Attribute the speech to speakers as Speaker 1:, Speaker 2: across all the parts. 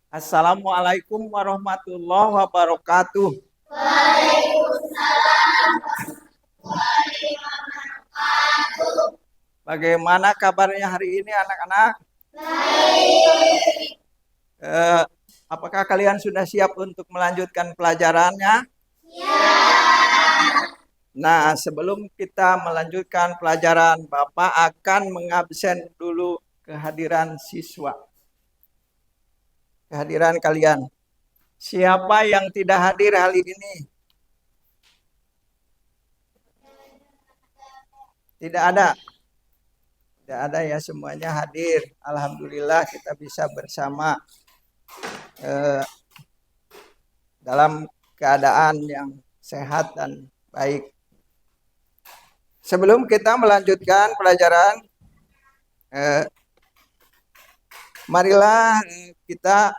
Speaker 1: Assalamualaikum warahmatullahi wabarakatuh. Bagaimana kabarnya hari ini anak-anak? Eh, apakah kalian sudah siap untuk melanjutkan pelajarannya? Nah, sebelum kita melanjutkan pelajaran, Bapak akan mengabsen dulu kehadiran siswa. Kehadiran kalian. Siapa yang tidak hadir hari ini? Tidak ada. Tidak ada ya, semuanya hadir. Alhamdulillah kita bisa bersama dalam keadaan yang sehat dan baik. Sebelum kita melanjutkan pelajaran, marilah kita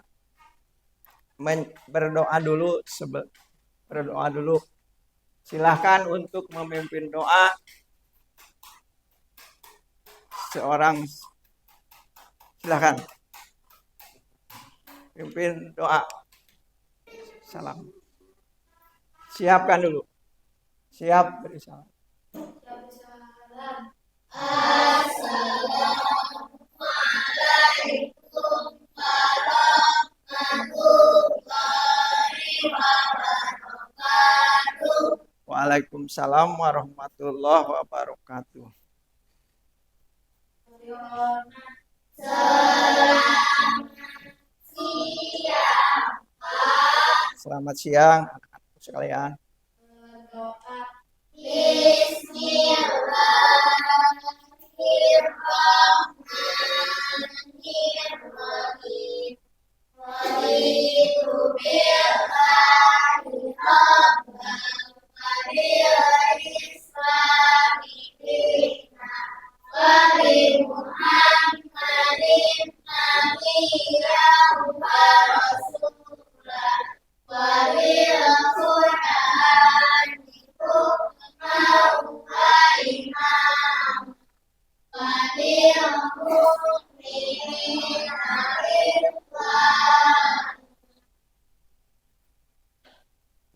Speaker 1: berdoa dulu. Berdoa dulu. Silahkan untuk memimpin doa seorang. Silahkan. Pimpin doa. Salam. Siapkan dulu. Siap beri salam. Assalamualaikum warahmatullahi wabarakatuh. Waalaikumsalam warahmatullahi wabarakatuh. Selamat siang anak-anak sekalian.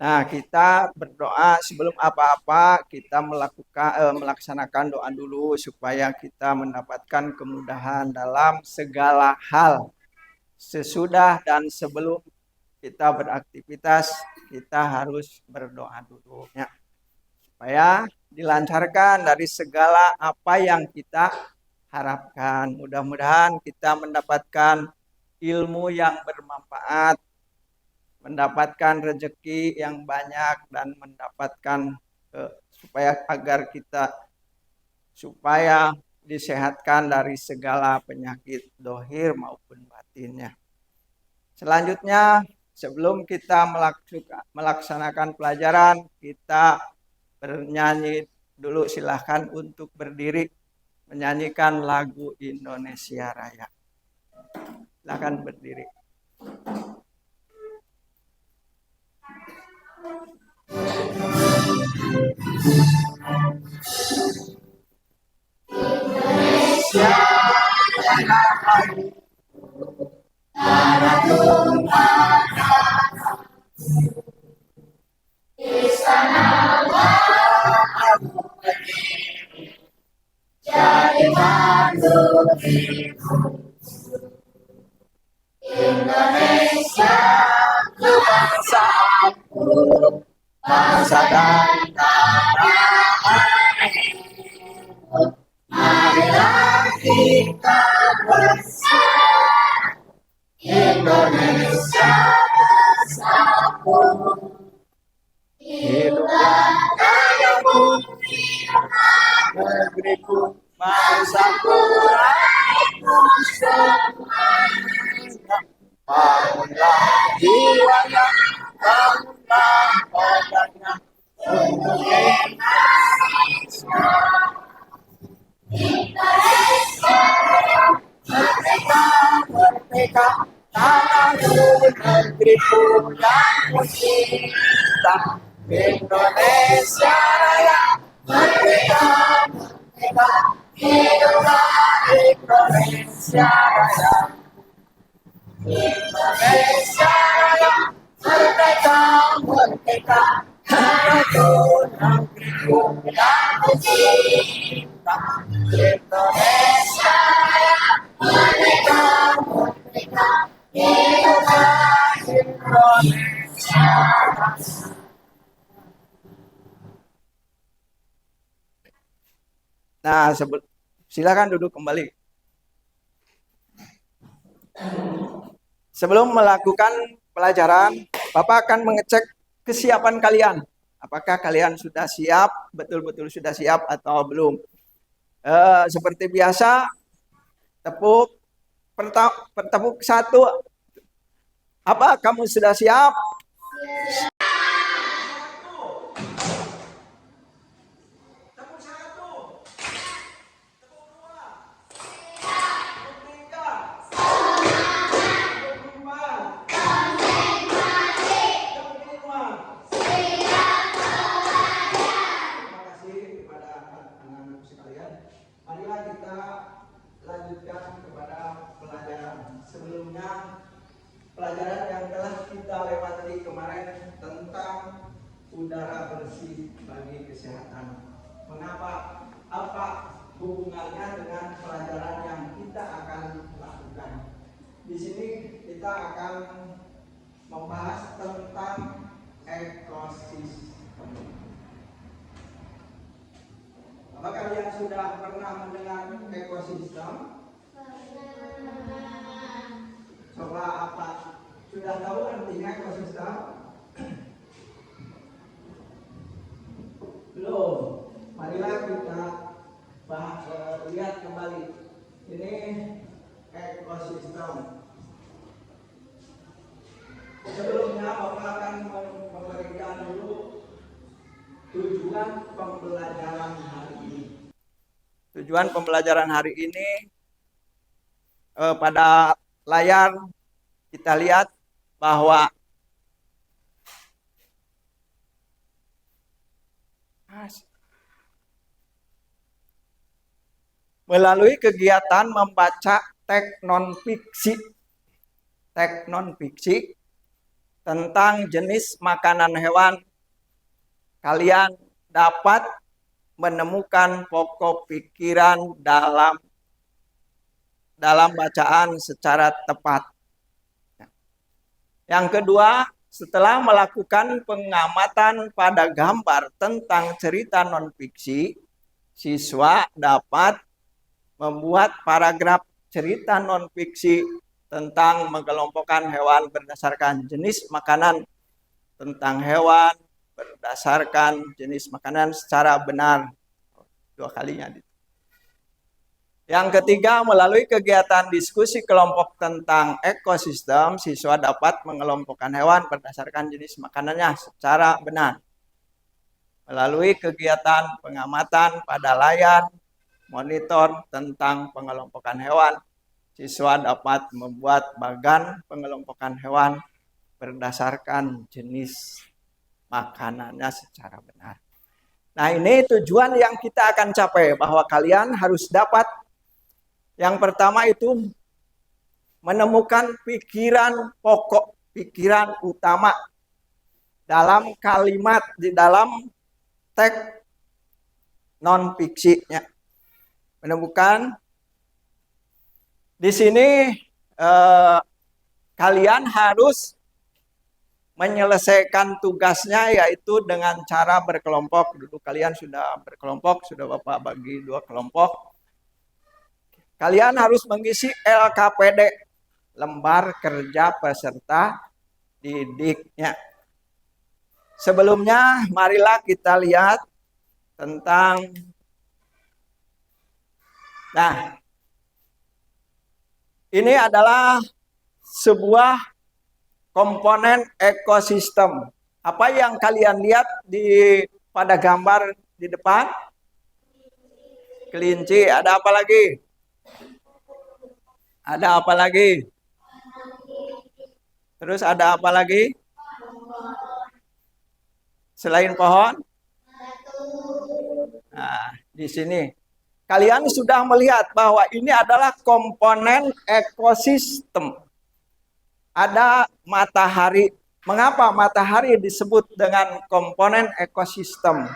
Speaker 1: Nah, kita berdoa sebelum apa-apa kita melaksanakan doa dulu supaya kita mendapatkan kemudahan dalam segala hal. Sesudah dan sebelum kita beraktivitas, kita harus berdoa dulu ya. Supaya dilancarkan dari segala apa yang kita harapkan. Mudah-mudahan kita mendapatkan ilmu yang bermanfaat, mendapatkan rezeki yang banyak, dan mendapatkan supaya disehatkan dari segala penyakit dohir maupun batinnya. Selanjutnya, sebelum kita melaksanakan pelajaran, kita bernyanyi dulu. Silahkan untuk berdiri menyanyikan lagu Indonesia Raya. Silahkan berdiri. Indonesia Raya jadi mandu Indonesia bangsaku, bangsa dan tanah air. Marilah kita bersama Indonesia bersatu. Hiduplah kaya bumi negeriku, bangsaku, rakyatku semuanya. Bangunlah jiwanya, bangunlah badannya untuk Indonesia. Indonesia merdeka, merdeka, tanahku negeriku yang tercinta. Indonesia Raya merdeka, merdeka, hiduplah Indonesia Raya. Indonesia Raya, merdeka, merdeka, satu negeriku yang tercinta. Indonesia Raya, merdeka, merdeka, hiduplah Indonesia. Nah, silakan duduk kembali. Sebelum melakukan pelajaran, Bapak akan mengecek kesiapan kalian. Apakah kalian sudah siap, betul-betul sudah siap atau belum? Seperti biasa, bertepuk satu. Apa kamu sudah siap? Marilah kita lanjutkan kepada pelajaran sebelumnya, pelajaran yang telah kita lewati kemarin tentang udara bersih bagi kesehatan. Mengapa? Apa hubungannya dengan pelajaran yang kita akan lakukan? Di sini kita akan membahas tentang ekosistem. Apa kalian sudah pernah mendengar ekosistem? Coba apa? Sudah tahu artinya ekosistem? Belum. Marilah kita lihat kembali. Ini ekosistem. Sebelumnya Bapak akan memberikan dulu tujuan pembelajaran hari ini. Tujuan pembelajaran hari ini pada layar kita lihat bahwa melalui kegiatan membaca teks non-fiksi tentang jenis makanan hewan, kalian dapat menemukan pokok pikiran dalam bacaan secara tepat. Yang kedua, setelah melakukan pengamatan pada gambar tentang cerita non-fiksi, siswa dapat membuat paragraf cerita non-fiksi tentang mengelompokkan hewan berdasarkan jenis makanan, tentang hewan berdasarkan jenis makanan secara benar. Dua kalinya. Yang ketiga, melalui kegiatan diskusi kelompok tentang ekosistem, siswa dapat mengelompokkan hewan berdasarkan jenis makanannya secara benar. Melalui kegiatan pengamatan pada layar monitor tentang pengelompokan hewan, siswa dapat membuat bagan pengelompokan hewan berdasarkan jenis makanannya secara benar. Nah, ini tujuan yang kita akan capai, bahwa kalian harus dapat, yang pertama itu menemukan pikiran pokok, pikiran utama dalam kalimat di dalam teks non-fiksinya. Menemukan di sini kalian harus menyelesaikan tugasnya, yaitu dengan cara berkelompok. Dulu kalian sudah berkelompok, sudah Bapak bagi dua kelompok. Kalian harus mengisi LKPD, lembar kerja peserta didiknya. Sebelumnya, marilah kita lihat tentang, nah, ini adalah sebuah komponen ekosistem. Apa yang kalian lihat pada gambar di depan? Kelinci. Ada apa lagi? Ada apa lagi? Terus ada apa lagi? Selain pohon? Nah, di sini kalian sudah melihat bahwa ini adalah komponen ekosistem. ada matahari. Mengapa matahari disebut dengan komponen ekosistem?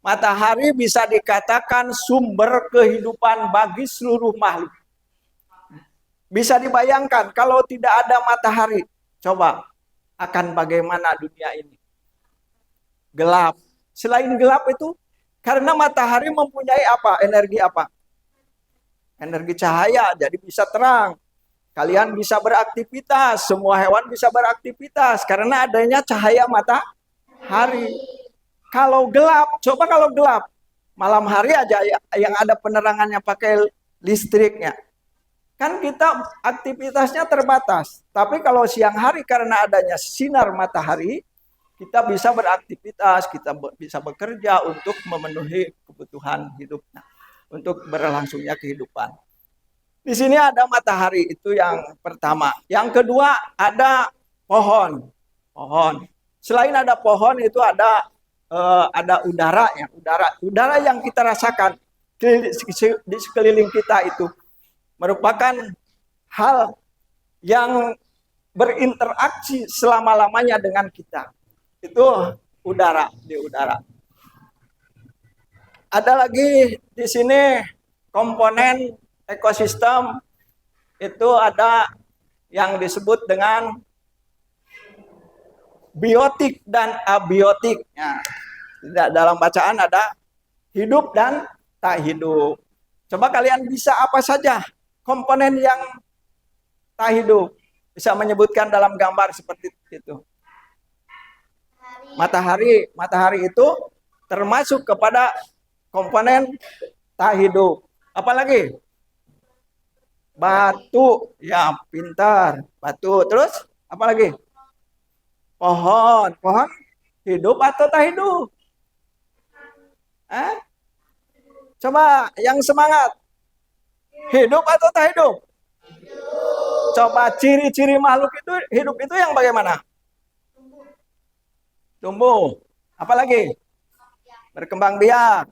Speaker 1: Matahari bisa dikatakan sumber kehidupan bagi seluruh makhluk. Bisa dibayangkan kalau tidak ada matahari, coba akan bagaimana dunia ini? Gelap. Selain gelap itu, karena matahari mempunyai apa? Energi apa? Energi cahaya, jadi bisa terang. Kalian bisa beraktivitas, semua hewan bisa beraktivitas karena adanya cahaya matahari. Kalau gelap, coba kalau gelap, malam hari aja yang ada penerangannya pakai listriknya. Kan kita aktivitasnya terbatas. Tapi kalau siang hari karena adanya sinar matahari, kita bisa beraktivitas, kita bisa bekerja untuk memenuhi kebutuhan hidupnya, untuk berlangsungnya kehidupan. Di sini ada matahari, itu yang pertama. Yang kedua ada pohon. Pohon. Selain ada pohon itu ada udara ya, udara yang kita rasakan di sekeliling kita itu merupakan hal yang berinteraksi selama-lamanya dengan kita. Itu udara, di udara. Ada lagi di sini komponen ekosistem, itu ada yang disebut dengan biotik dan abiotik. Nah, dalam bacaan ada hidup dan tak hidup. Coba kalian bisa apa saja komponen yang tak hidup? Bisa menyebutkan dalam gambar seperti itu. Matahari itu termasuk kepada komponen tak hidup. Apalagi? Batu, ya pintar. Batu, terus apa lagi? Pohon, pohon hidup atau tak hidup? Coba yang semangat. Hidup atau tak hidup? Coba ciri-ciri makhluk itu hidup itu yang bagaimana? Tumbuh. Apalagi? Berkembang biak.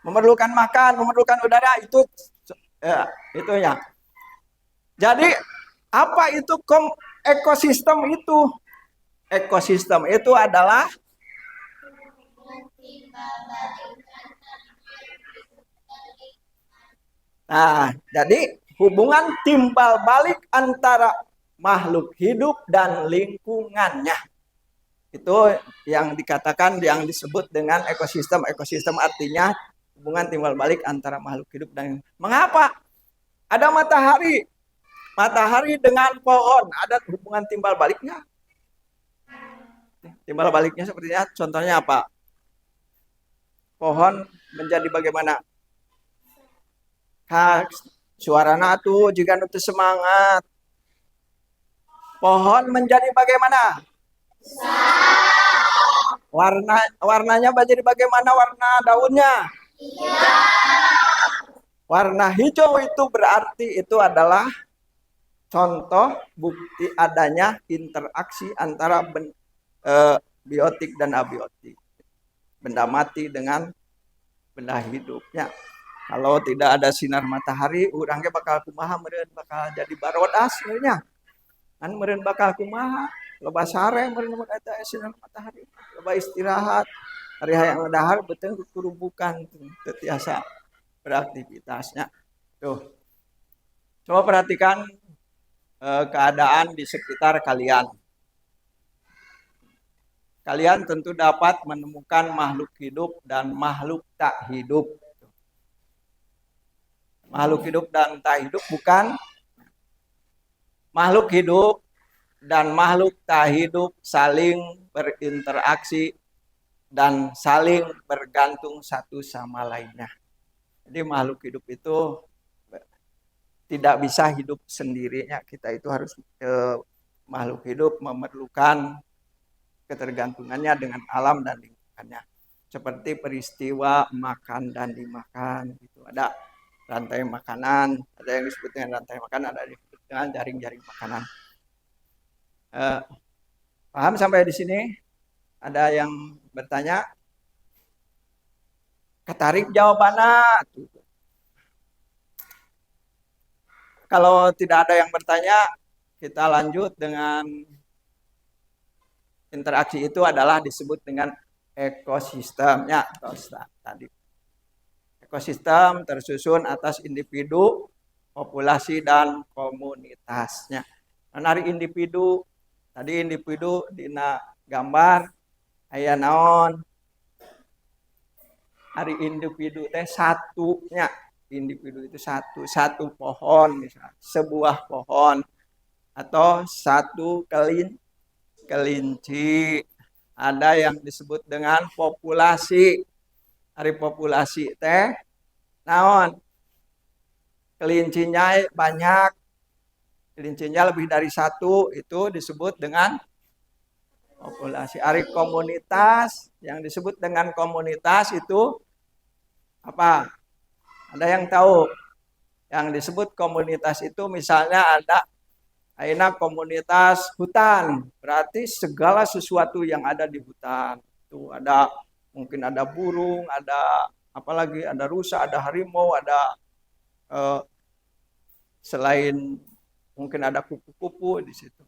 Speaker 1: Memerlukan makan, memerlukan udara, itu ya, itunya. Jadi apa itu ekosistem itu? Ekosistem itu adalah jadi hubungan timbal balik antara makhluk hidup dan lingkungannya. Itu yang dikatakan, yang disebut dengan ekosistem. Ekosistem artinya hubungan timbal balik antara makhluk hidup dan... Mengapa? Ada matahari. Matahari dengan pohon ada hubungan timbal baliknya. Timbal baliknya sepertinya contohnya apa? Pohon menjadi bagaimana? Suarana tuh jika nutu semangat. Pohon menjadi bagaimana? Warnanya menjadi bagaimana warna daunnya? Warna hijau itu berarti itu adalah contoh bukti adanya interaksi antara biotik dan abiotik. Benda mati dengan benda hidupnya. Kalau tidak ada sinar matahari, urangnya bakal kumaha, meureun bakal jadi barodas sebenarnya. Kan meureun bakal kumaha, loba sare meureun mun eta sinar matahari. Loba istirahat. Hari hayang ngedahar beuteung kurubukan teu tiasa beraktivitasnya. Tuh. Coba perhatikan keadaan di sekitar kalian. Kalian tentu dapat menemukan makhluk hidup dan makhluk tak hidup. Makhluk hidup dan tak hidup bukan? Makhluk hidup dan makhluk tak hidup saling berinteraksi dan saling bergantung satu sama lainnya. Jadi makhluk hidup itu tidak bisa hidup sendirinya. Kita itu harus makhluk hidup memerlukan ketergantungannya dengan alam dan lingkungannya. Seperti peristiwa makan dan dimakan. Gitu. Ada rantai makanan, ada yang disebut dengan rantai makanan, ada yang disebut dengan jaring-jaring makanan. Paham sampai di sini? Ada yang bertanya? Ketarik jawabannya. Kalau tidak ada yang bertanya, kita lanjut dengan interaksi itu adalah disebut dengan ekosistemnya. Tadi ekosistem tersusun atas individu, populasi, dan komunitasnya. Nah, dari individu, tadi individu dina gambar aya naon? Hari individu teh satunya, individu itu satu pohon misalnya, sebuah pohon atau satu kelinci. Ada yang disebut dengan populasi. Hari populasi teh naon? Kelincinya banyak, kelincinya lebih dari satu, itu disebut dengan populasi. Hari komunitas, yang disebut dengan komunitas itu apa? Ada yang tahu? Yang disebut komunitas itu misalnya ada aina komunitas hutan, berarti segala sesuatu yang ada di hutan. Itu ada, mungkin ada burung, ada apalagi, ada rusa, ada harimau, ada selain mungkin ada kupu-kupu di situ.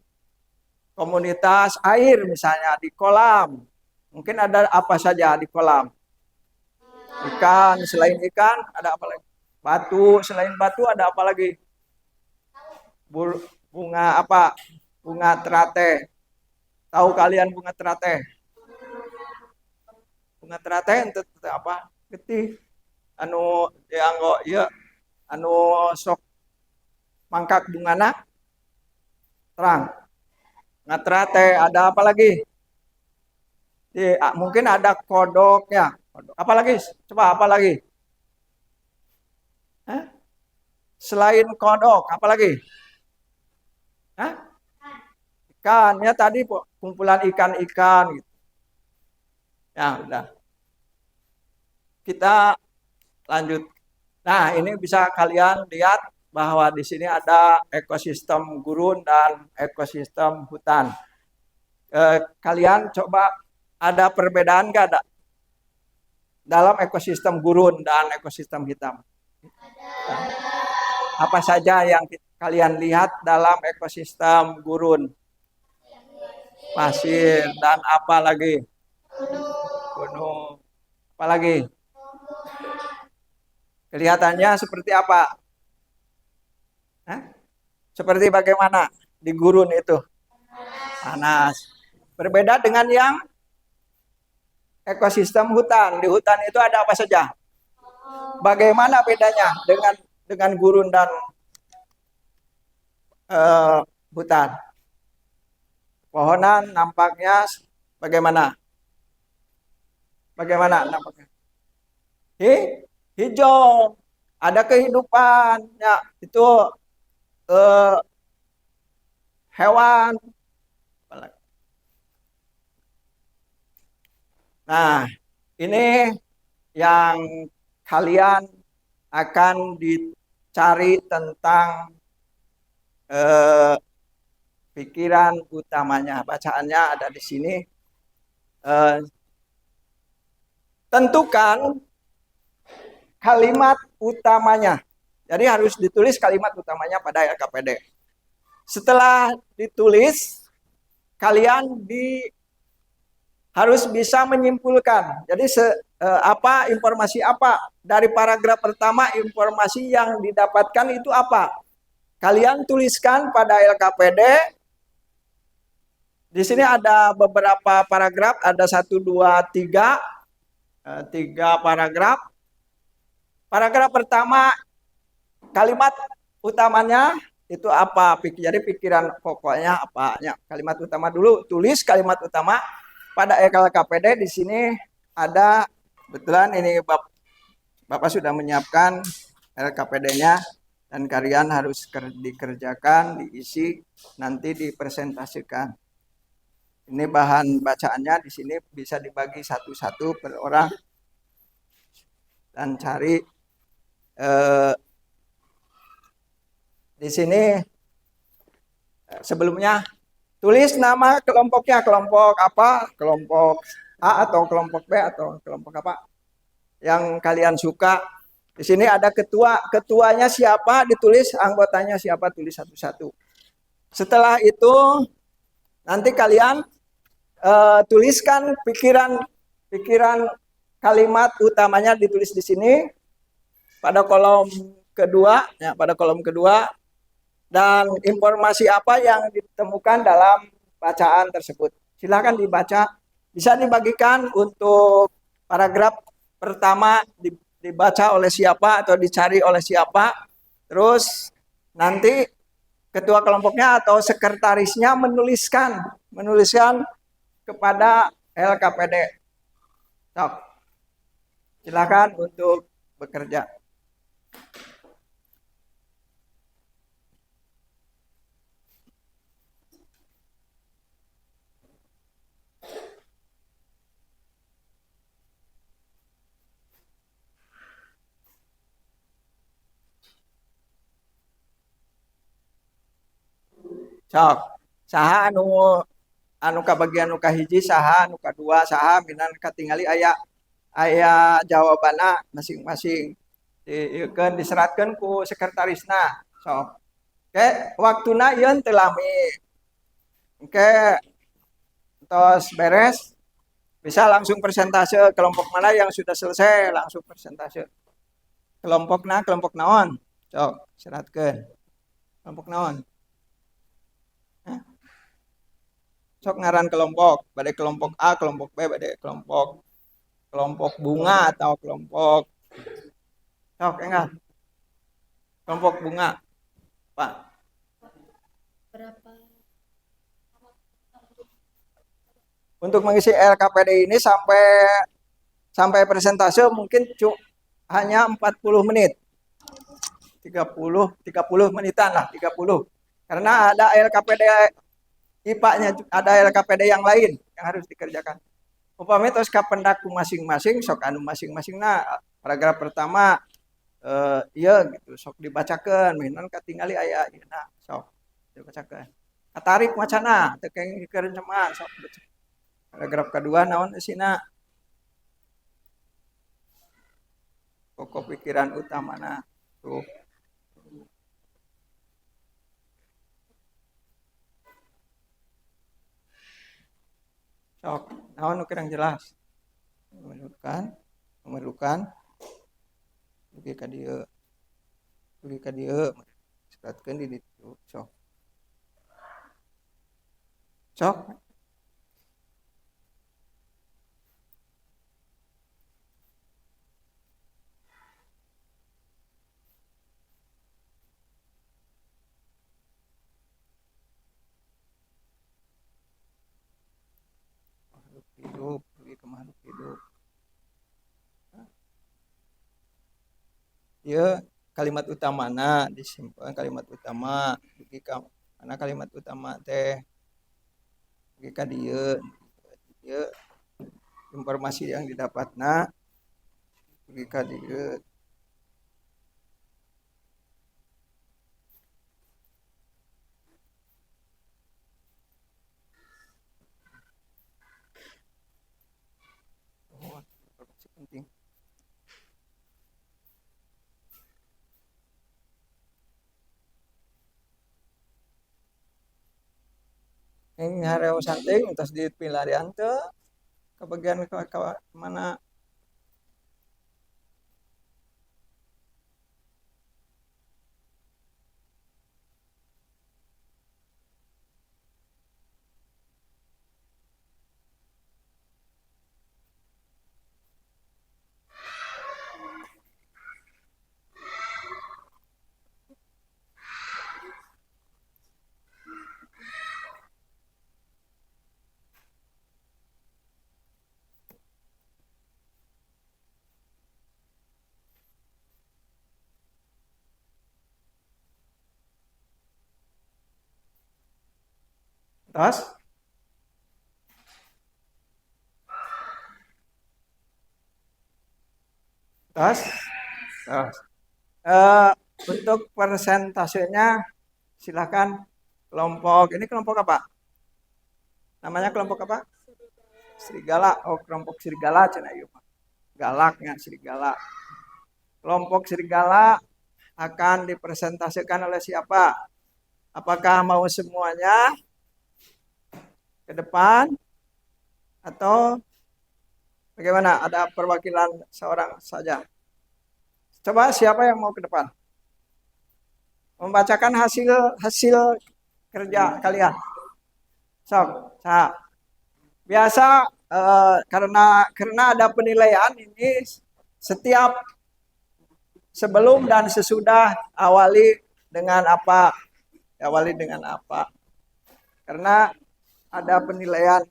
Speaker 1: Komunitas air misalnya di kolam, mungkin ada apa saja di kolam. Ikan, selain ikan ada apa lagi? Batu, selain batu ada apa lagi? Bunga apa? Bunga teratai. Tahu kalian bunga teratai? Bunga teratai itu apa? Getih. Anu dianggo ya, anu sok mangkak bungana terang. Bunga teratai ada apa lagi? Mungkin ada kodok ya. Apa lagi? Coba apa lagi? Hah? Selain kodok, apa lagi? Hah? Ikan, ya tadi kumpulan ikan-ikan gitu. Ya, udah. Kita lanjut. Nah, ini bisa kalian lihat bahwa di sini ada ekosistem gurun dan ekosistem hutan. Kalian coba ada perbedaan nggak ada dalam ekosistem gurun dan ekosistem hitam? Apa saja yang kalian lihat dalam ekosistem gurun? Pasir dan apa lagi? Gunung. Apa lagi? Kelihatannya seperti apa? Hah? Seperti bagaimana di gurun itu? Panas. Berbeda dengan yang ekosistem hutan. Di hutan itu ada apa saja? Bagaimana bedanya dengan gurun dan hutan? Pohonan nampaknya bagaimana? Bagaimana nampaknya? Hijau. Ada kehidupan. Ya, itu hewan. Nah, ini yang kalian akan dicari tentang pikiran utamanya. Bacaannya ada di sini. Tentukan kalimat utamanya. Jadi harus ditulis kalimat utamanya pada LKPD. Setelah ditulis, kalian harus bisa menyimpulkan. Jadi informasi apa dari paragraf pertama, informasi yang didapatkan itu apa? Kalian tuliskan pada LKPD. Di sini ada beberapa paragraf, ada 1, 2, 3, 3 paragraf. Paragraf pertama, kalimat utamanya itu apa? Jadi pikiran pokoknya apa? Ya, kalimat utama dulu, tulis kalimat utama pada LKPD. Di sini ada, kebetulan ini Bapak sudah menyiapkan LKPD-nya dan kalian harus dikerjakan, diisi, nanti dipresentasikan. Ini bahan bacaannya di sini bisa dibagi satu-satu per orang dan cari di sini sebelumnya tulis nama kelompoknya, kelompok apa, kelompok A atau kelompok B atau kelompok apa yang kalian suka. Di sini ada ketua, ketuanya siapa ditulis, anggotanya siapa tulis satu-satu. Setelah itu nanti kalian tuliskan pikiran kalimat utamanya ditulis di sini pada kolom kedua, ya, pada kolom kedua, dan informasi apa yang ditemukan dalam bacaan tersebut. Silakan dibaca. Bisa dibagikan untuk paragraf pertama dibaca oleh siapa atau dicari oleh siapa. Terus nanti ketua kelompoknya atau sekretarisnya menuliskan kepada LKPD. So, silakan untuk bekerja. Sok, saha anu kabagian nu kahiji, saha anu kadua, saha minan katingali aya jawabana masing-masing. Diseratkeun ku sekretarisna. Sok. Oke, waktuna yeun teu lami. Oke, tos beres. Bisa langsung persentase kelompok mana yang sudah selesai, langsung persentase. Kelompok naon? Sok, seratkeun. Kelompok naon? Sok ngaran kelompok, badai kelompok A, kelompok B, badai kelompok bunga atau kelompok sok enggak? Kelompok bunga. Pak. Berapa? Untuk mengisi LKPD ini sampai presentase mungkin hanya 40 menit. 30 menitan lah, 30. Karena ada LKPD IPA-nya, ada LKPD yang lain yang harus dikerjakan. Upami tos ka pendaku masing-masing sok anu masing-masingna paragraf pertama iya gitu sok dibacakeun mainan katingali aya ieu sok dibacakeun. Katarik macana teu kenging dikeun cenah sok. Paragraf kedua naon isina? Pokok pikiran utamana tuh. Sok, naon nu kurang jelas? Memerlukan dugi ka dieu. Seratkeun di ditu. Sok. Sok. Hidup, pergi ke makhluk hidup. Ya, kalimat utamana disimpan kalimat utama pergi ka mana kalimat utama teh pergi ka dieu. Dieu informasi yang didapatna pergi ka dieu. Oh, informasi penting. Yang hareu santing entos di pilarian teu kebagian ke mana tos tos tos. Untuk persentasenya silakan kelompok ini kelompok apa? Namanya kelompok apa? Serigala. Oh, kelompok serigala cenah ieu mah. Galaknya serigala. kelompok serigala akan dipresentasikan oleh siapa? Apakah mau semuanya ke depan atau bagaimana? Ada perwakilan seorang saja. Coba siapa yang mau ke depan? Membacakan hasil hasil kerja kalian. Sok, biasa karena ada penilaian ini setiap sebelum dan sesudah awali dengan apa? Awali dengan apa? Karena ada penilaian.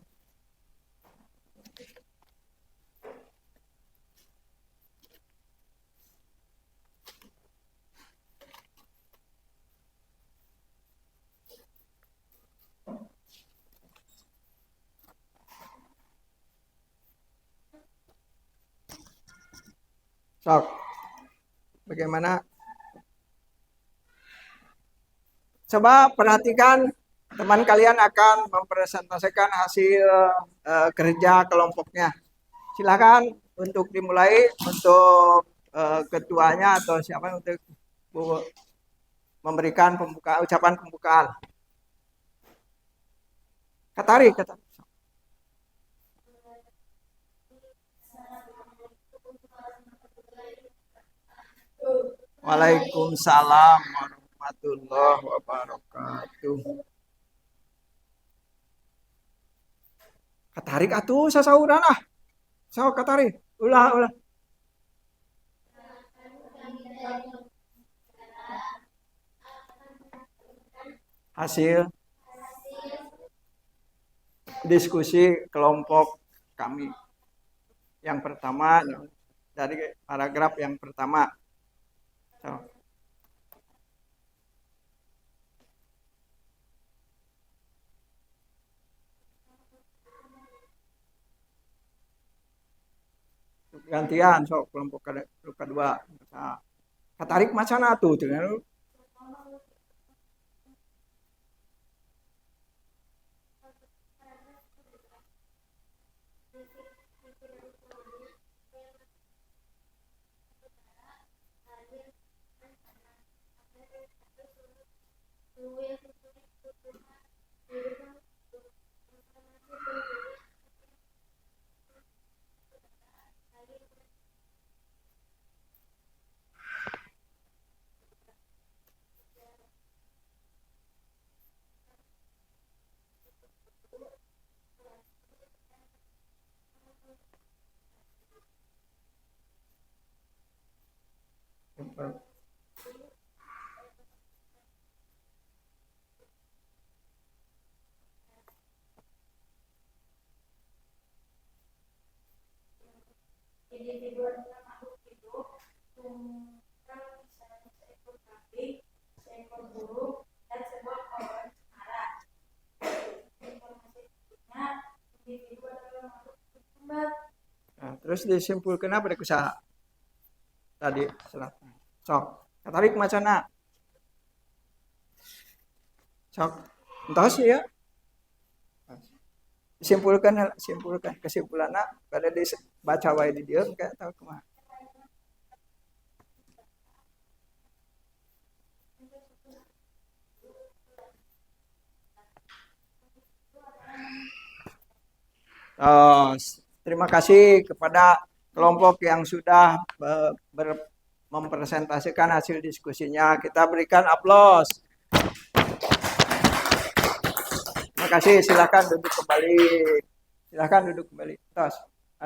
Speaker 1: Sok, bagaimana? Coba perhatikan teman kalian akan mempresentasikan hasil kerja kelompoknya. Silakan untuk dimulai untuk ketuanya atau siapa untuk memberikan ucapan pembukaan. Katari, kata. Waalaikumsalam warahmatullahi wabarakatuh. Katarik atuh sasauran ah. So katarik. Ulah. Hasil diskusi kelompok kami. Yang pertama dari paragraf yang pertama. So. Gantian so kelompok kedua. Nah, katarik macana tuh. Nah, terus disimpulkan apa usaha tadi sok katarik macana sok entah sih ya simpulkan kesimpulannya pada dibaca wae di dia kayak tahu kemana. Terima kasih kepada kelompok yang sudah mempresentasikan hasil diskusinya. Kita berikan aplaus. Terima kasih. Silakan duduk kembali. Silakan duduk kembali. Tos,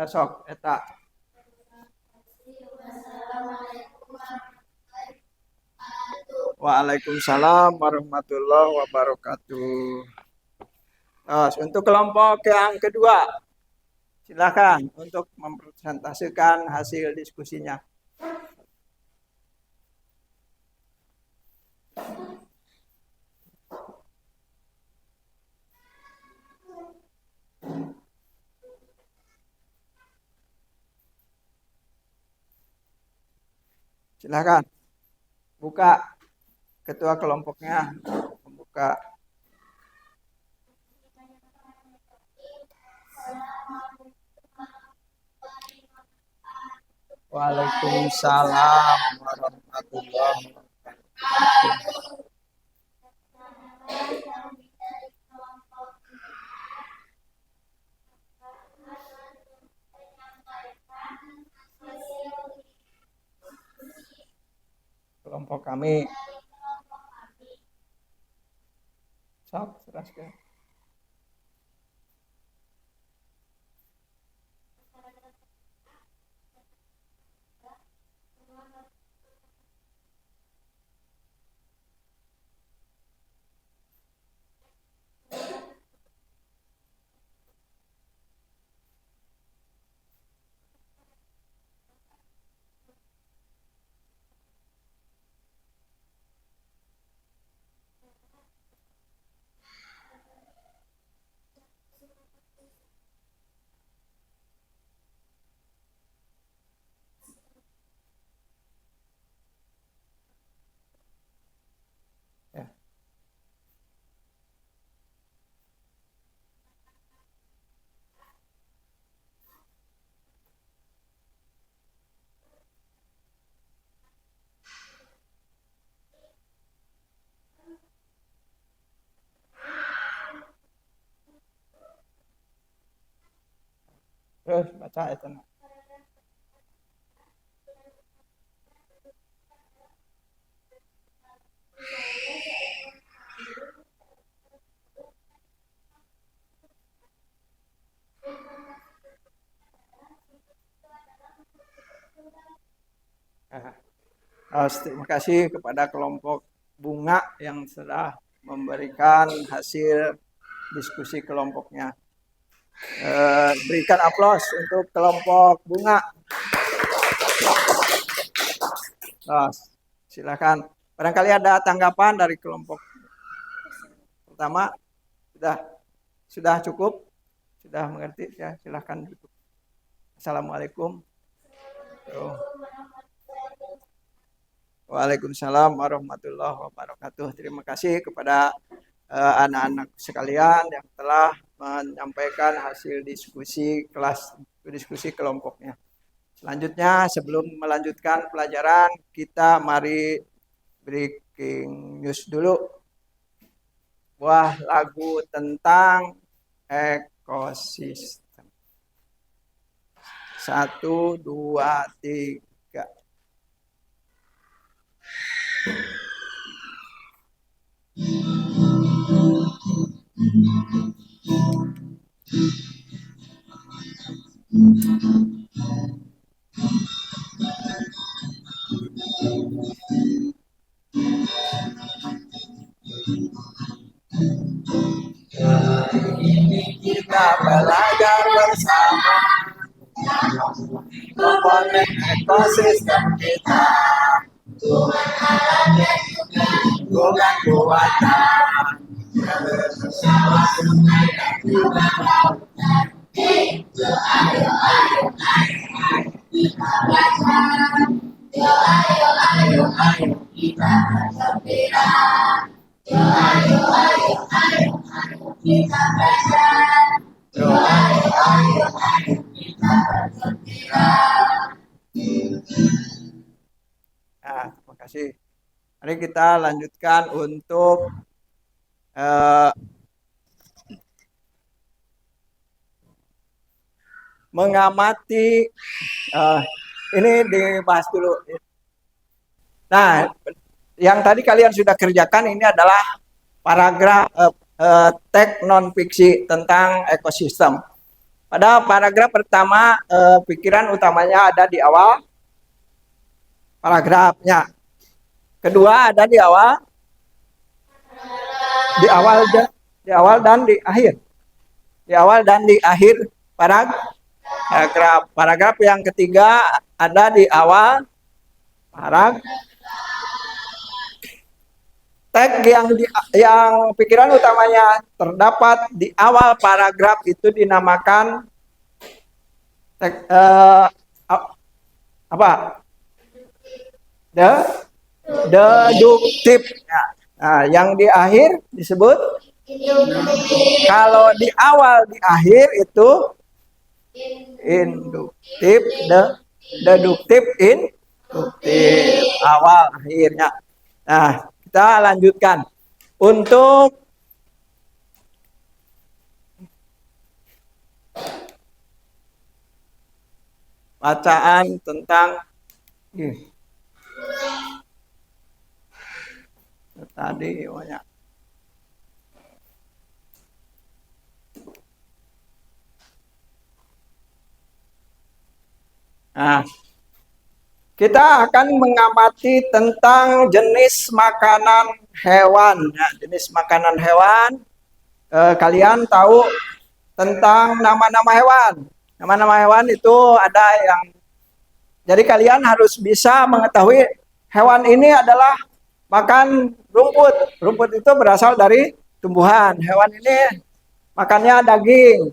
Speaker 1: sok, eta. Waalaikumsalam warahmatullahi wabarakatuh. Untuk kelompok yang kedua, silakan untuk mempresentasikan hasil diskusinya. Silakan buka ketua kelompoknya membuka. Waalaikumsalam warahmatullahi wabarakatuh. Kelompok kami. Sok, teruskan. Ya. Terus baca itu. Terima kasih kepada kelompok bunga yang sudah memberikan hasil diskusi kelompoknya. Berikan aplaus untuk kelompok bunga. Silakan. Barangkali ada tanggapan dari kelompok pertama. Sudah cukup? Sudah mengerti? Ya, silakan. Assalamualaikum. Waalaikumsalam warahmatullahi wabarakatuh. Terima kasih kepada anak-anak sekalian yang telah menyampaikan hasil diskusi kelompoknya. Selanjutnya, sebelum melanjutkan pelajaran, kita mari breaking news dulu. Buah lagu tentang ekosistem. 1, 2, 3. Ini kita belajar bersama membangun ekosistem kita. Tuhan alam dan lingkungan buatan bersama sungai dan juga lautan. Ayo, ayo, ayo, ayo, kita belajar. Ayo, ayo, ayo, kita bergembira. Ayo, ayo, ayo, ayo, kita belajar. Ayo, ayo, ayo, kita bergembira. Terima kasih. Mari kita lanjutkan untuk mengamati. Ini dibahas dulu. Nah, yang tadi kalian sudah kerjakan ini adalah paragraf teks non fiksi tentang ekosistem. Pada paragraf pertama, pikiran utamanya ada di awal paragrafnya. Kedua ada di awal dan di akhir. Di awal dan di akhir paragraf. Paragraf yang ketiga ada di awal paragraf. Teks yang pikiran utamanya terdapat di awal paragraf itu dinamakan teks apa? Deduktif. Nah, yang di akhir disebut induktif. Kalau di awal di akhir itu induktif. deduktif, induktif, awal akhirnya. Nah, kita lanjutkan untuk bacaan tentang tadi banyak. Nah, kita akan mengamati tentang jenis makanan hewan. Ya, jenis makanan hewan. Kalian tahu tentang nama-nama hewan. Nama-nama hewan itu ada yang. Jadi kalian harus bisa mengetahui hewan ini adalah makan rumput. Rumput itu berasal dari tumbuhan. Hewan ini makannya daging.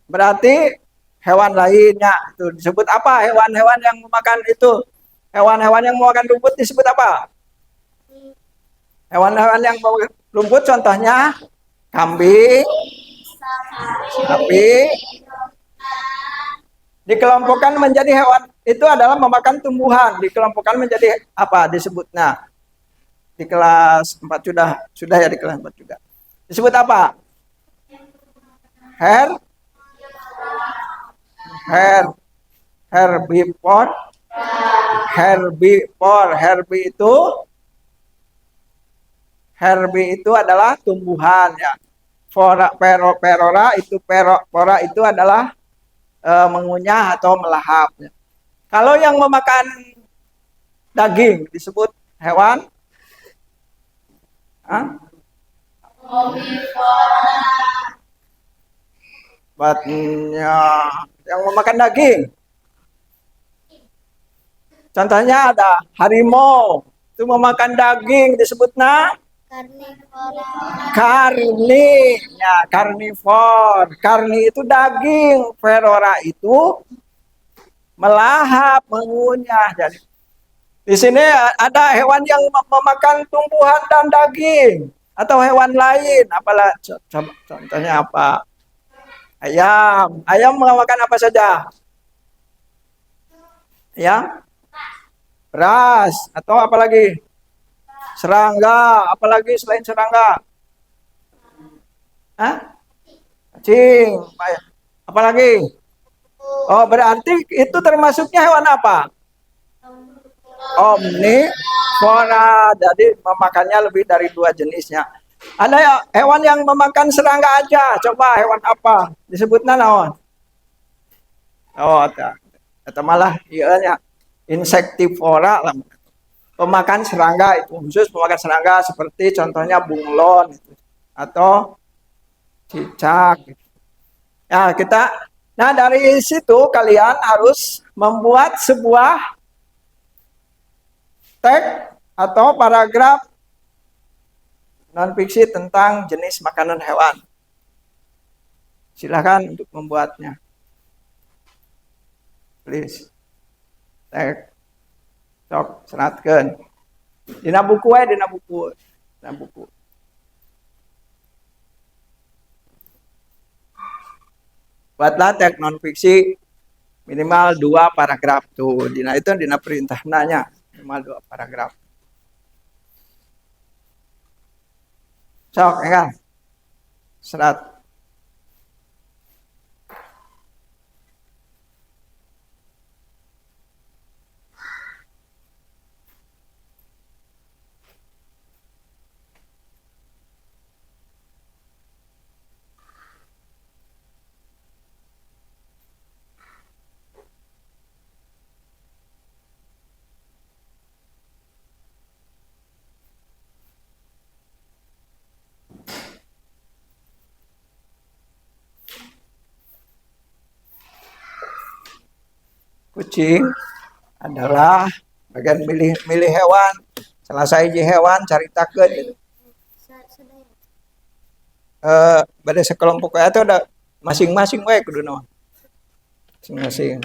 Speaker 1: Berarti hewan lainnya itu disebut apa? Hewan-hewan yang memakan itu, hewan-hewan yang memakan rumput disebut apa? Hewan-hewan yang memakan rumput contohnya kambing, sapi. Dikelompokkan menjadi hewan itu adalah memakan tumbuhan. Dikelompokkan menjadi apa disebutnya? Di kelas 4 sudah ya, di kelas 4 juga. Disebut apa? Herbivore. Herbi itu adalah tumbuhan ya. Pora itu adalah mengunyah atau melahap. Ya. Kalau yang memakan daging disebut hewan batnya yang memakan daging. Contohnya ada harimau, itu memakan daging disebutnya karnivor. Karni itu daging, verora itu melahap, mengunyah. Jadi di sini ada hewan yang memakan tumbuhan dan daging atau hewan lain. Apalah contohnya apa? Ayam. Ayam memakan apa saja? Ya, beras atau apa lagi? Serangga, apalagi selain serangga? Cacing. Apalagi? Oh, berarti itu termasuknya hewan apa? Omnivora. Jadi memakannya lebih dari 2 jenisnya. Ada hewan yang memakan serangga aja. Coba hewan apa? Disebutnya naon? Oh, atau malah iya insektivora lah. Pemakan serangga itu khusus pemakan serangga seperti contohnya bunglon atau cicak. Nah dari situ kalian harus membuat sebuah teks atau paragraf non fiksi tentang jenis makanan hewan. Silakan untuk membuatnya. Please. Teks. Sok seratkeun. Dina buku wae, dina buku. Buatlah teks non fiksi minimal 2 paragraf tuh. Dina itu dina perintah nanya minimal 2 paragraf. Sok ya. Serat. Kucing adalah bagian milih hewan. Selesai hewan caritakeun gitu. Pada sekelompok itu ada masing-masing wae kudu naon. Masing-masing.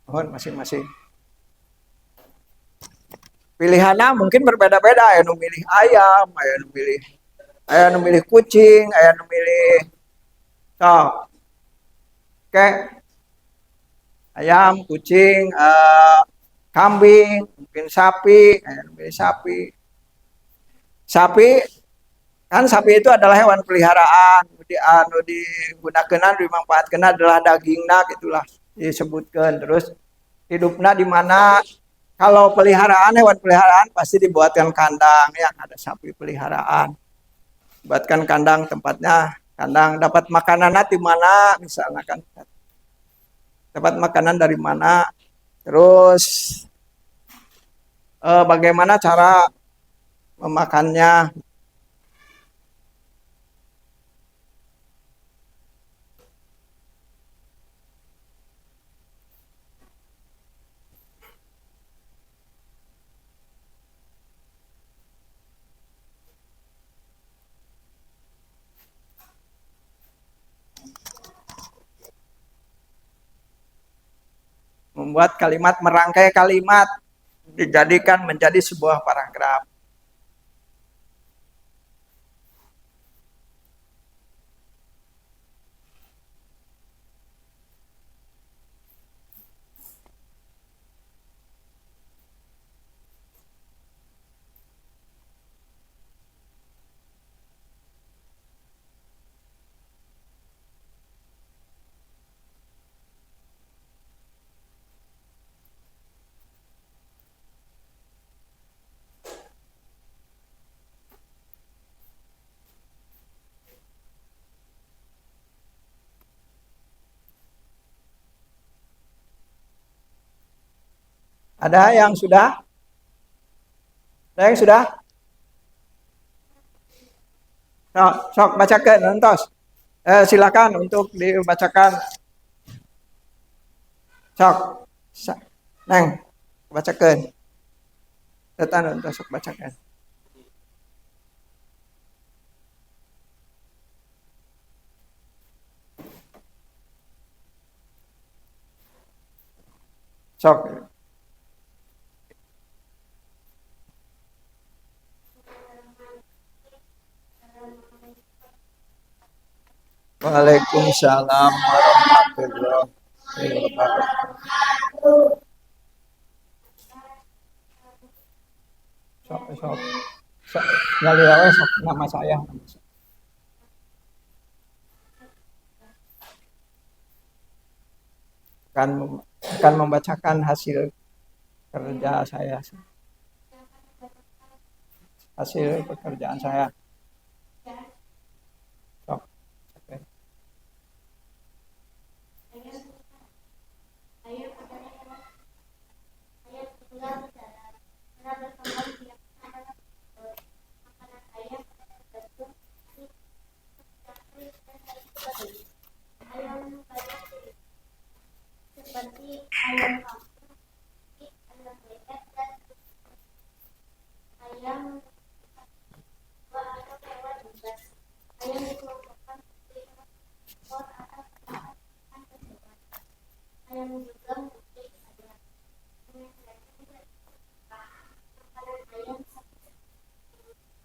Speaker 1: Mohon masing-masing. Pilihannya mungkin berbeda-beda, aya nu milih ayam, aya nu milih kucing, aya nu milih Oke. ayam, kucing, kambing, mungkin sapi, sapi. Sapi kan sapi itu adalah hewan peliharaan, digunakan dimanfaatkan adalah dagingnya gitulah disebutkan. Terus hidupnya di mana kalau peliharaan hewan peliharaan pasti dibuatkan kandang ya, ada sapi peliharaan. Buatkan kandang tempatnya, kandang dapat makanan di mana misalnya kan dapat makanan dari mana, terus bagaimana cara memakannya. Membuat kalimat, merangkai kalimat dijadikan menjadi sebuah paragraf. Ada yang sudah? Ada yang sudah? Sok, sok bacakan, entos. Silakan untuk dibacakan. Sok, neng, bacakan. Tetan untuk sok bacakan. Sok. Waalaikumsalam warahmatullahi wabarakatuh. Sok, sok. Sok, sok nama saya. Akan membacakan hasil kerja saya. Hasil pekerjaan saya. Sok.
Speaker 2: Seperti ayam kampung, ayam bebek, dan ayam atau hewan unggas. Ayam dikelompokkan menjadi ekor atau peranakan hewan. Ayam juga memiliki sayap. Makanan ayam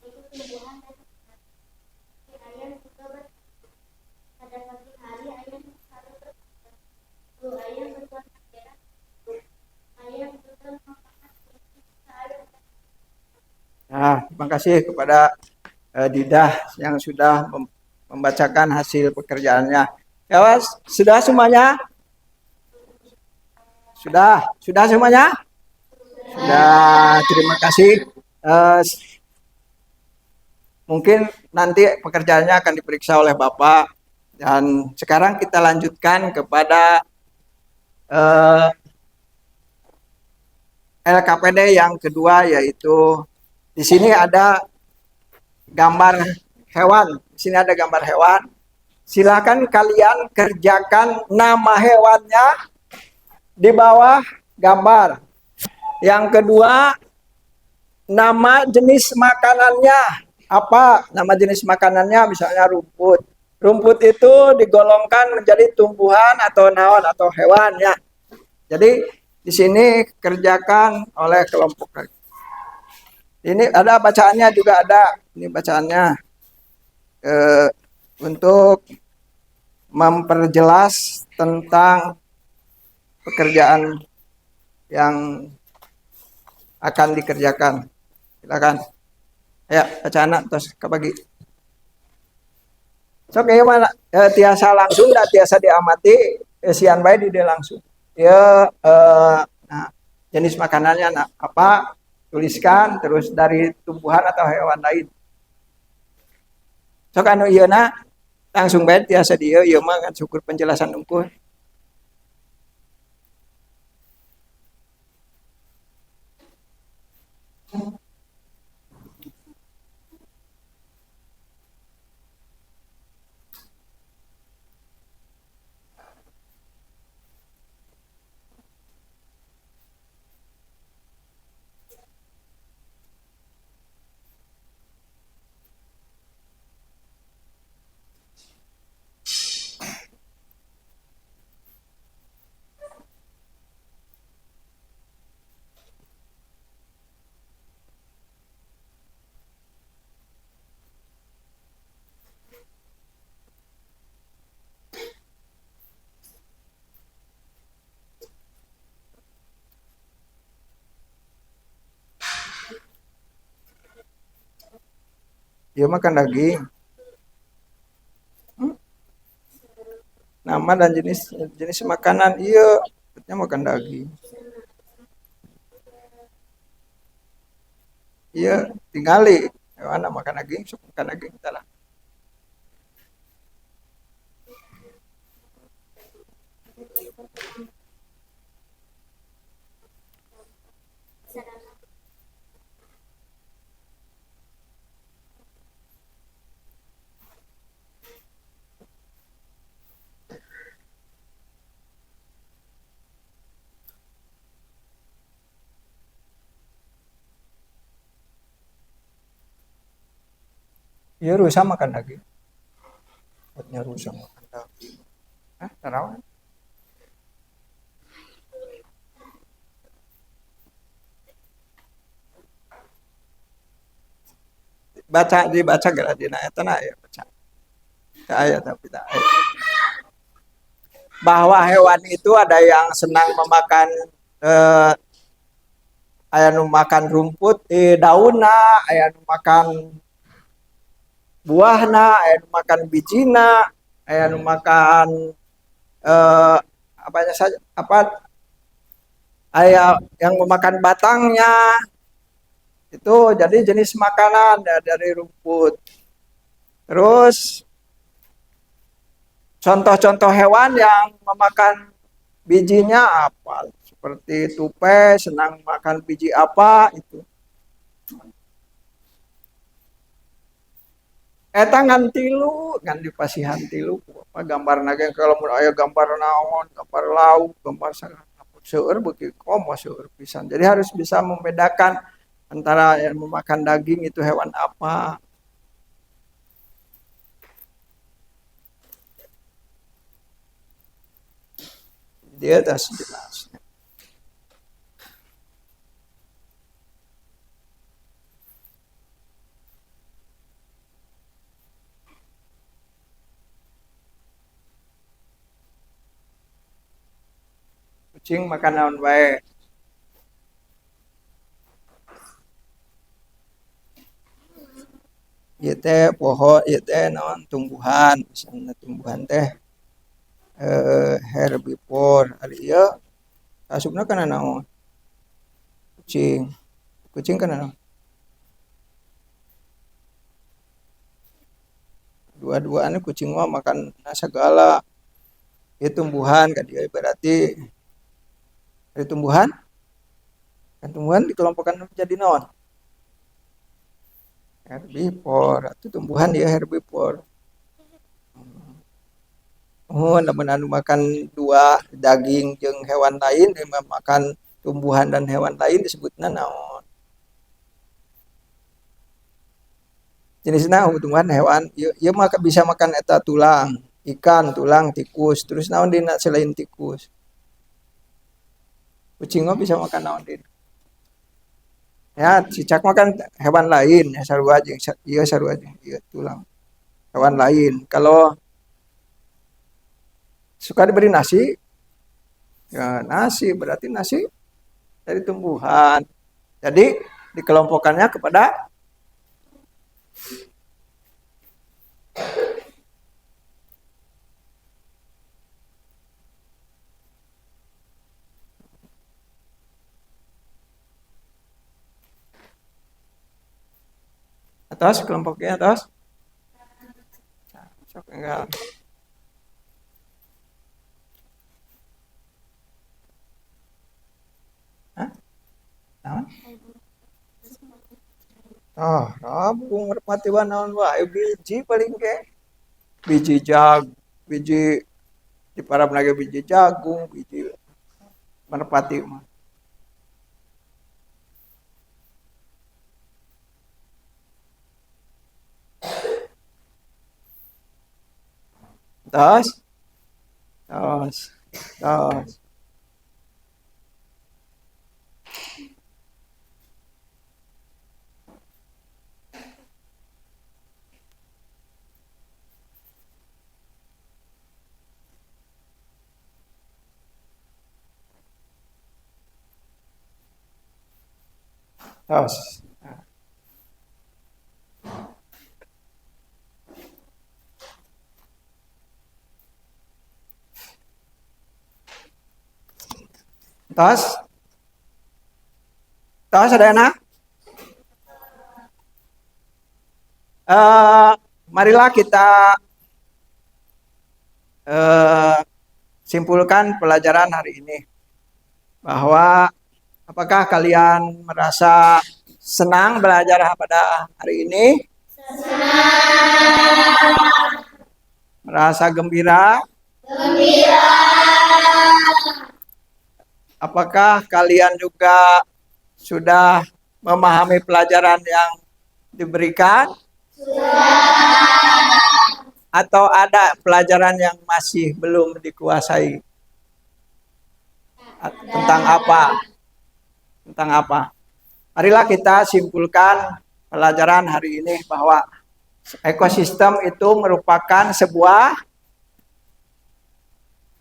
Speaker 2: itu tumbuhan dan ikan. Ayam juga pada pagi hari ayam selalu berkembang. Ayam berwarna merah. Ayam juga memakan sayur.
Speaker 1: Nah, terima kasih kepada Didah yang sudah membacakan hasil pekerjaannya. Ya, Was, sudah semuanya? Sudah semuanya? Sudah, terima kasih. Mungkin nanti pekerjaannya akan diperiksa oleh Bapak. Dan sekarang kita lanjutkan kepada LKPD yang kedua, yaitu di sini ada gambar hewan. Di sini ada gambar hewan. Silakan kalian kerjakan nama hewannya di bawah gambar. Yang kedua, nama jenis makanannya. Apa nama jenis makanannya? Misalnya rumput. Rumput itu digolongkan menjadi tumbuhan atau naon atau hewan ya. Jadi di sini kerjakan oleh kelompok. Ini ada bacaannya juga ada. Ini bacaannya untuk memperjelas tentang pekerjaan yang akan dikerjakan. Silakan. Ya, bacaan terus kebagi. So kayak mana? Tiasa langsung dan tiasa diamati. Sian baik di dia langsung. Ya, nah, jenis makanannya nah, apa? Tuliskan terus dari tumbuhan atau hewan lain. So anu ieu na langsung baik tiasa dia ieu mah kan syukur penjelasan unggul. Ieu makan daging. Nama dan jenis makanan iya makan daging. Iya tinggali hewan makan daging sok makan daging salah. Iya rusa makan daging. Buatnya rusa makan daging. Tarawih. Dibaca gara dina eta na ya baca. Tak aya tapi tak aya. Bahwa hewan itu ada yang senang memakan aya nu makan rumput daunna, aya nu makan buahna, aya nu makan bijina, aya nu makan apanya saja apa aya yang memakan batangnya. Itu jadi jenis makanan ya, dari rumput. Terus contoh-contoh hewan yang memakan bijinya apa? Seperti tupai senang makan biji apa itu. Eta ngan tilu, ngan dipasihan tilu. Apa gambar naga kalau mun aya gambar naon, gambar lauk, gambar sangat seueur beuki komo seueur pisan. Jadi harus bisa membedakan antara yang memakan daging itu hewan apa. Dia dah jelas. Kucing makan naon bae. Ieu teh pohon, ieu teh naon tumbuhan, misalnya tumbuhan teh herbivore. Ari ieu asupna kana naon? Kucing. Kucing kana naon? Dua-duanya kucing mah makan segala. Ieu tumbuhan kan dia berarti dari tumbuhan kan tumbuhan dikelompokkan menjadi naon? Herbivore. Itu tumbuhan dia herbivore. Oh, namun anu makan dua daging jeung hewan lain, makan tumbuhan dan hewan lain disebutna naon? Jenisna tumbuhan hewan, ieu mah bisa makan eta tulang, ikan, tulang, tikus, terus naon dina selain tikus? Kucing mah bisa makan naon dina? Ya, cicak makan hewan lain, ya sarua jeung ieu sarua jeung ieu tulang. Hewan lain. Kalau suka diberi nasi, Ya, nasi berarti nasi dari tumbuhan. Jadi dikelompokkannya kepada atas, kelompoknya atas. Sok enggak. Hah? Naon? Oh, rabung merpati naon wae biji paling ke. Biji biji di parab lagi biji jagung, biji merpati mah. Tos, tos, tos, tos. Tos, tos ada anak? Eh, marilah kita eh, simpulkan pelajaran hari ini bahwa apakah kalian merasa senang belajar pada hari ini? Merasa gembira? Apakah kalian juga sudah memahami pelajaran yang diberikan? Atau ada pelajaran yang masih belum dikuasai? Tentang apa? Tentang apa? Marilah kita simpulkan pelajaran hari ini bahwa ekosistem itu merupakan sebuah,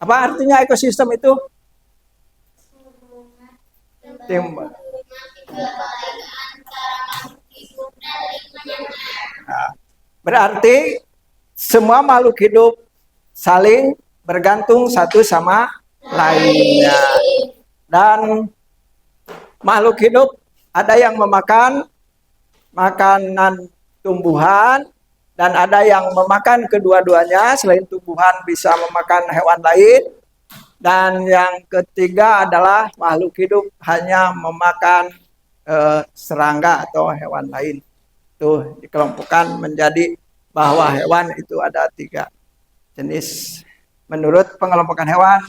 Speaker 1: apa artinya ekosistem itu? Tim. Nah, berarti semua makhluk hidup saling bergantung satu sama lainnya. Dan makhluk hidup ada yang memakan makanan tumbuhan dan ada yang memakan kedua-duanya. Selain tumbuhan bisa memakan hewan lain. Dan yang ketiga adalah makhluk hidup hanya memakan serangga atau hewan lain. Itu dikelompokkan menjadi bahwa hewan itu ada 3 jenis. Menurut pengelompokan hewan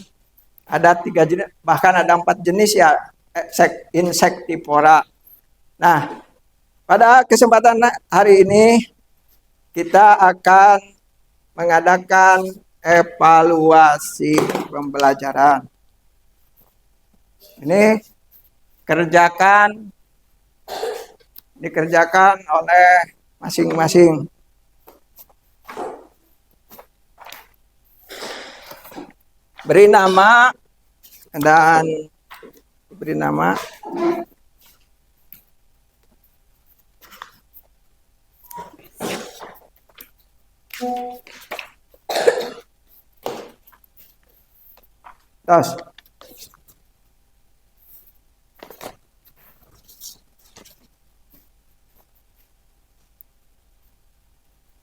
Speaker 1: ada 3 jenis, bahkan ada 4 jenis ya, insektivora. Nah, pada kesempatan hari ini kita akan mengadakan evaluasi pembelajaran. Ini dikerjakan oleh masing-masing. Beri nama dan beri nama. Tos.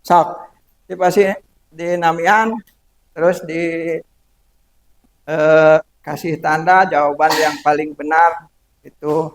Speaker 1: Sok. Dipasih dinamian terus kasih tanda jawaban yang paling benar itu.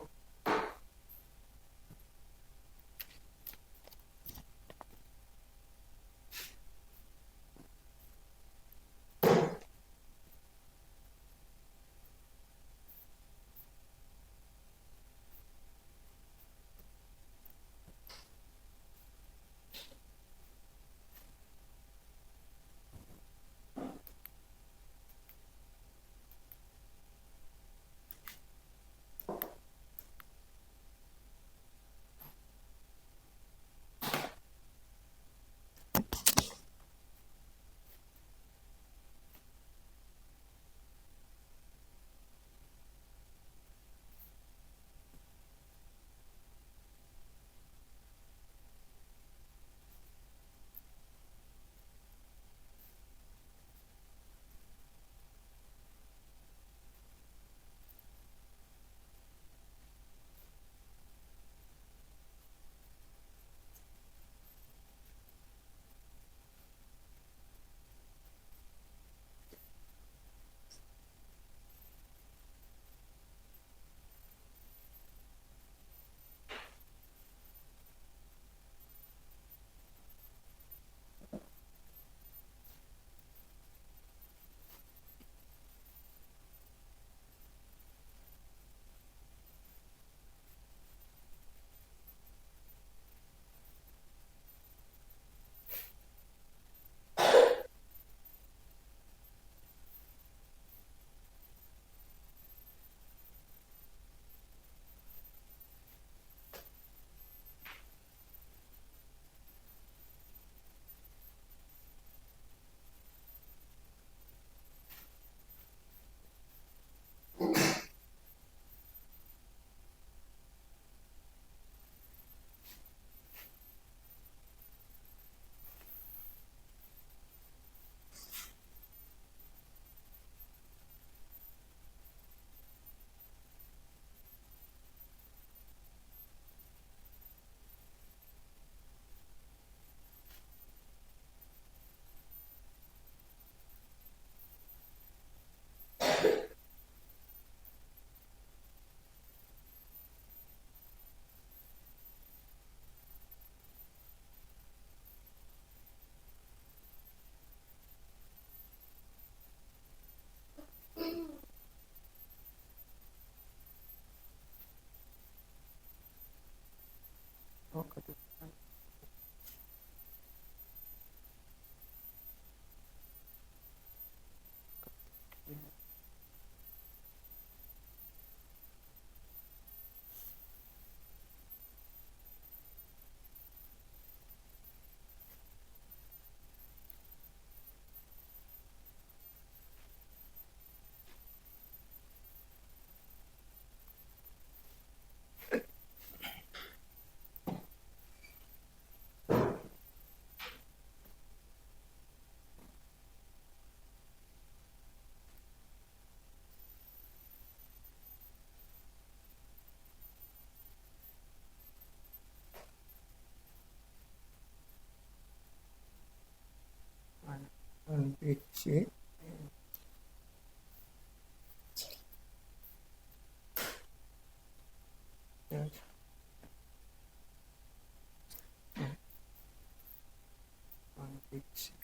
Speaker 1: isi.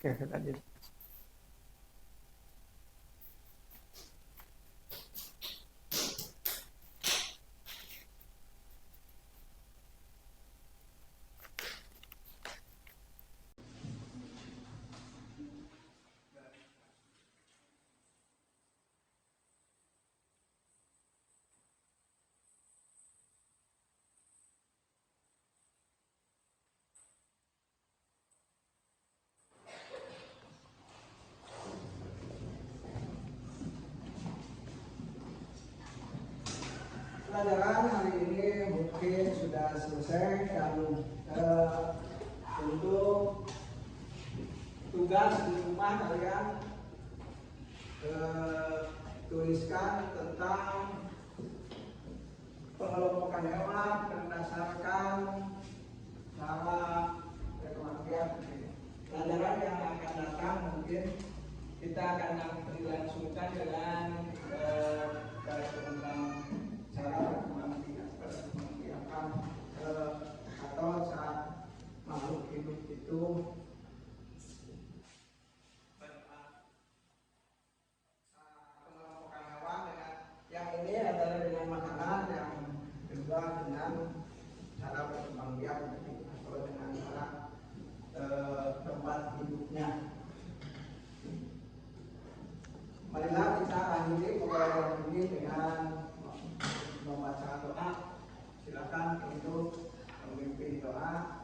Speaker 1: Oke, lanjut. Pelajaran hari ini mungkin sudah selesai dan untuk tugas di rumah kalian tuliskan tentang pengelompokan hewan berdasarkan cara pengertian. Pelajaran yang akan datang mungkin kita akan dilangsungkan dengan tentang cara berkembang atau saat makhluk hidup itu pengelompokan hewan dengan yang ini adalah dengan makanan, yang kedua dengan cara berkembang biak atau dengan cara tempat hidupnya. Marilah kita akhiri pembelajaran ini dengan membaca doa. Silakan untuk memimpin doa.